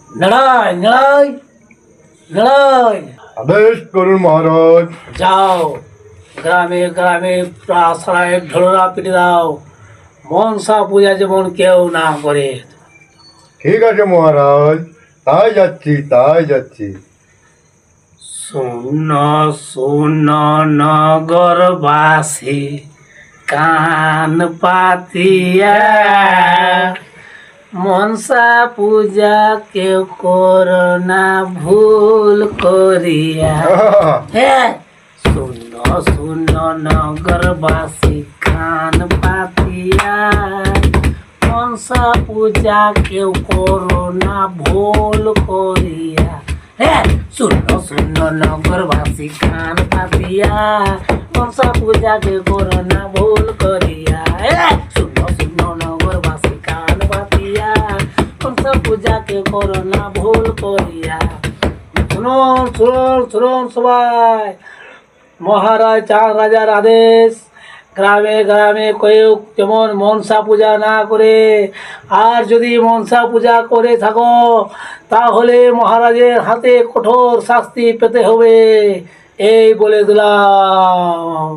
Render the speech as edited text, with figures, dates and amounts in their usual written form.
লড়াই লড়াই লড়াই। আদেশ করুন মহারাজ। যাও গ্রামে গ্রামে প্রাসায় ঢোলরা পিটে দাও, মনসা পূজা যেমন কেউ না করে। ঠিক আছে মহারাজ, তাই যাচ্ছি তাই যাচ্ছি। শূন্য শূন্য নগরবাসী কান পাতিয়া, মনসা পূজা কেউ করো না ভুল করিয়া। হ্যাঁ, শূন্য শূন্য নগরবাসী কান পাতিয়া, মনসা পূজা কেউ করো না ভুল করিয়া। হ্যাঁ, শূন্য শূন্য নগরবাসী কান পাতিয়া, মনসা পূজা কেউ করো না ভুল করিয়া। হ্যাঁ, শূন্য শূন্য নগরবাসী কান পাতিয়া, মনসা পূজা কেউ করো না ভুল করিয়া। শুনুন শুনুন শুনুন সবাই, মহারাজ চার রাজার আদেশ, গ্রামে গ্রামে কেউ যেমন মনসা পূজা না করে, আর যদি মনসা পূজা করে থাকো তাহলে মহারাজের হাতে কঠোর শাস্তি পেতে হবে, এই বলে দিলাম।